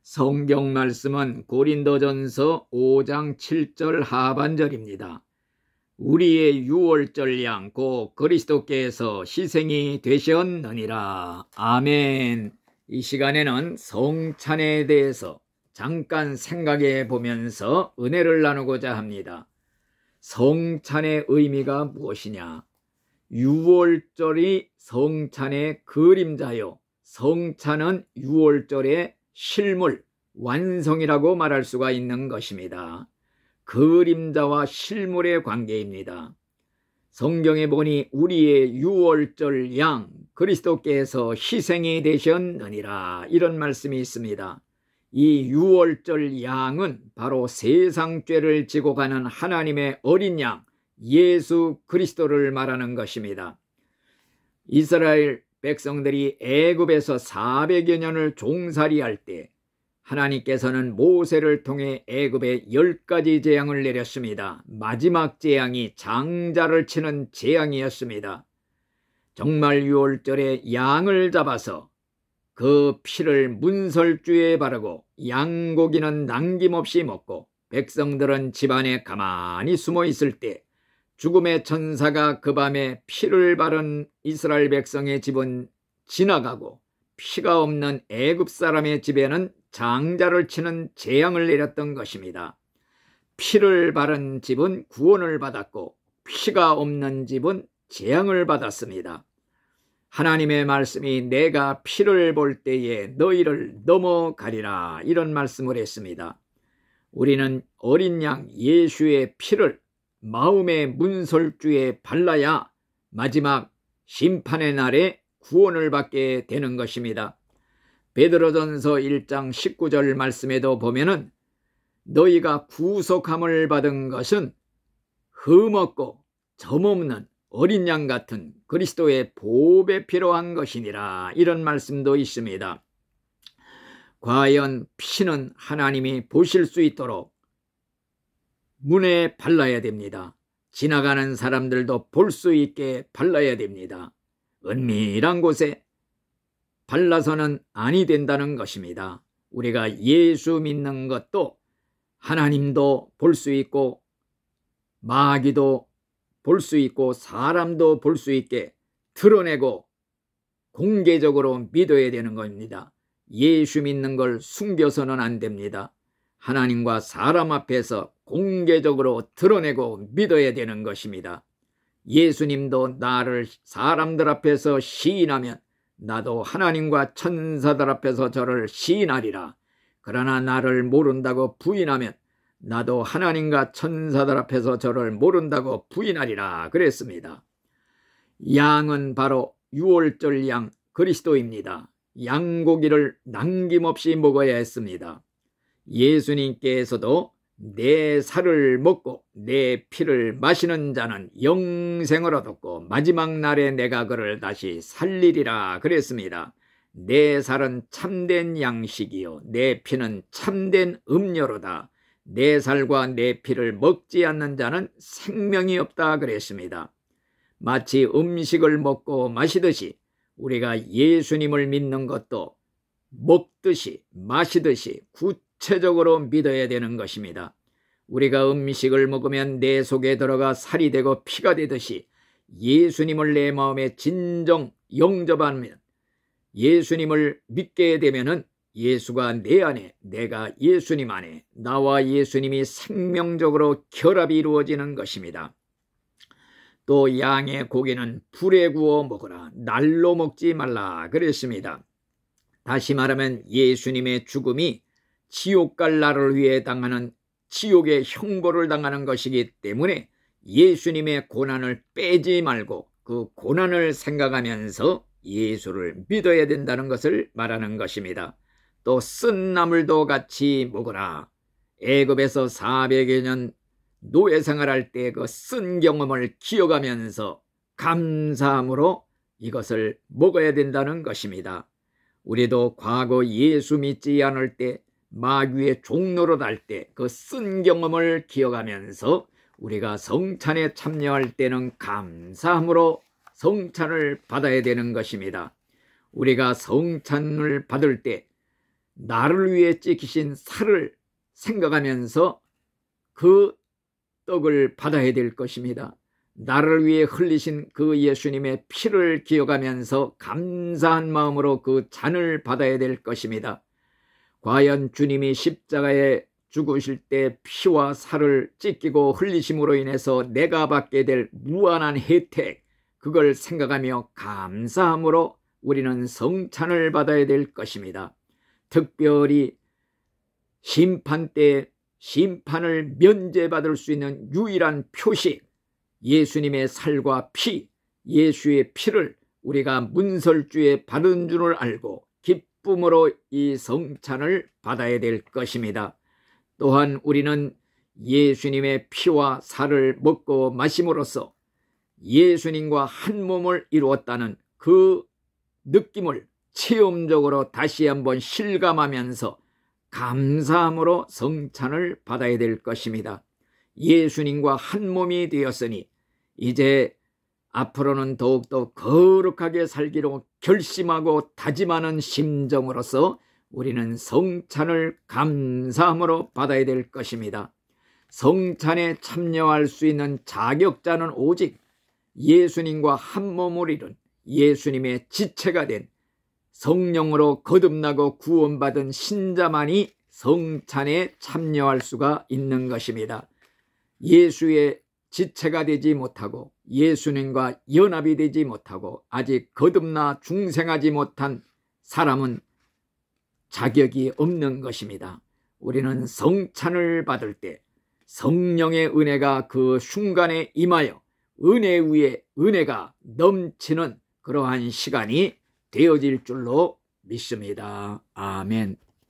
성경 말씀은 고린도전서 5장 7절 하반절입니다. 우리의 유월절 양 곧 그리스도께서 희생이 되셨느니라. 아멘. 이 시간에는 성찬에 대해서 잠깐 생각해 보면서 은혜를 나누고자 합니다. 성찬의 의미가 무엇이냐? 유월절이 성찬의 그림자요, 성찬은 유월절의 실물, 완성이라고 말할 수가 있는 것입니다. 그림자와 실물의 관계입니다. 성경에 보니 우리의 유월절 양 그리스도께서 희생이 되셨느니라, 이런 말씀이 있습니다. 이 유월절 양은 바로 세상 죄를 지고 가는 하나님의 어린 양 예수 그리스도를 말하는 것입니다. 이스라엘 백성들이 애굽에서 400여 년을 종살이할 때 하나님께서는 모세를 통해 애굽에 10가지 재앙을 내렸습니다. 마지막 재앙이 장자를 치는 재앙이었습니다. 정말 유월절에 양을 잡아서 그 피를 문설주에 바르고 양고기는 남김없이 먹고 백성들은 집안에 가만히 숨어 있을 때 죽음의 천사가 그 밤에 피를 바른 이스라엘 백성의 집은 지나가고 피가 없는 애굽 사람의 집에는 장자를 치는 재앙을 내렸던 것입니다. 피를 바른 집은 구원을 받았고 피가 없는 집은 재앙을 받았습니다. 하나님의 말씀이 내가 피를 볼 때에 너희를 넘어가리라, 이런 말씀을 했습니다. 우리는 어린 양 예수의 피를 마음의 문설주에 발라야 마지막 심판의 날에 구원을 받게 되는 것입니다. 베드로전서 1장 19절 말씀에도 보면은 너희가 구속함을 받은 것은 흠없고 점없는 어린 양 같은 그리스도의 보배 필요한 것이니라, 이런 말씀도 있습니다. 과연 피는 하나님이 보실 수 있도록 문에 발라야 됩니다. 지나가는 사람들도 볼 수 있게 발라야 됩니다. 은밀한 곳에 발라서는 아니 된다는 것입니다. 우리가 예수 믿는 것도 하나님도 볼 수 있고 마귀도 볼 수 있고 사람도 볼 수 있게 드러내고 공개적으로 믿어야 되는 겁니다. 예수 믿는 걸 숨겨서는 안 됩니다. 하나님과 사람 앞에서 공개적으로 드러내고 믿어야 되는 것입니다. 예수님도 나를 사람들 앞에서 시인하면 나도 하나님과 천사들 앞에서 저를 시인하리라. 그러나 나를 모른다고 부인하면 나도 하나님과 천사들 앞에서 저를 모른다고 부인하리라 그랬습니다. 양은 바로 유월절 양 그리스도입니다. 양고기를 남김없이 먹어야 했습니다. 예수님께서도 내 살을 먹고 내 피를 마시는 자는 영생을 얻었고 마지막 날에 내가 그를 다시 살리리라 그랬습니다. 내 살은 참된 양식이요 내 피는 참된 음료로다. 내 살과 내 피를 먹지 않는 자는 생명이 없다 그랬습니다. 마치 음식을 먹고 마시듯이 우리가 예수님을 믿는 것도 먹듯이 마시듯이 구체적으로 믿어야 되는 것입니다. 우리가 음식을 먹으면 내 속에 들어가 살이 되고 피가 되듯이 예수님을 내 마음에 진정 영접하면, 예수님을 믿게 되면은 예수가 내 안에, 내가 예수님 안에, 나와 예수님이 생명적으로 결합이 이루어지는 것입니다. 또 양의 고기는 불에 구워 먹으라, 날로 먹지 말라 그랬습니다. 다시 말하면 예수님의 죽음이 지옥 갈 나를 위해 당하는 지옥의 형벌을 당하는 것이기 때문에 예수님의 고난을 빼지 말고 그 고난을 생각하면서 예수를 믿어야 된다는 것을 말하는 것입니다. 또 쓴 나물도 같이 먹으라. 애굽에서 400여 년 노예 생활할 때 그 쓴 경험을 기억하면서 감사함으로 이것을 먹어야 된다는 것입니다. 우리도 과거 예수 믿지 않을 때 마귀의 종노릇 할 때 그 쓴 경험을 기억하면서 우리가 성찬에 참여할 때는 감사함으로 성찬을 받아야 되는 것입니다. 우리가 성찬을 받을 때 나를 위해 찢기신 살을 생각하면서 그 떡을 받아야 될 것입니다. 나를 위해 흘리신 그 예수님의 피를 기억하면서 감사한 마음으로 그 잔을 받아야 될 것입니다. 과연 주님이 십자가에 죽으실 때 피와 살을 찢기고 흘리심으로 인해서 내가 받게 될 무한한 혜택, 그걸 생각하며 감사함으로 우리는 성찬을 받아야 될 것입니다. 특별히 심판 때 심판을 면제받을 수 있는 유일한 표식, 예수님의 살과 피, 예수의 피를 우리가 문설주에 받은 줄을 알고 기쁨으로 이 성찬을 받아야 될 것입니다. 또한 우리는 예수님의 피와 살을 먹고 마심으로써 예수님과 한 몸을 이루었다는 그 느낌을 체험적으로 다시 한번 실감하면서 감사함으로 성찬을 받아야 될 것입니다. 예수님과 한 몸이 되었으니 이제 앞으로는 더욱더 거룩하게 살기로 결심하고 다짐하는 심정으로서 우리는 성찬을 감사함으로 받아야 될 것입니다. 성찬에 참여할 수 있는 자격자는 오직 예수님과 한 몸을 이룬 예수님의 지체가 된 성령으로 거듭나고 구원받은 신자만이 성찬에 참여할 수가 있는 것입니다. 예수의 지체가 되지 못하고 예수님과 연합이 되지 못하고 아직 거듭나 중생하지 못한 사람은 자격이 없는 것입니다. 우리는 성찬을 받을 때 성령의 은혜가 그 순간에 임하여 은혜 위에 은혜가 넘치는 그러한 시간이 되어질 줄로 믿습니다. 아멘.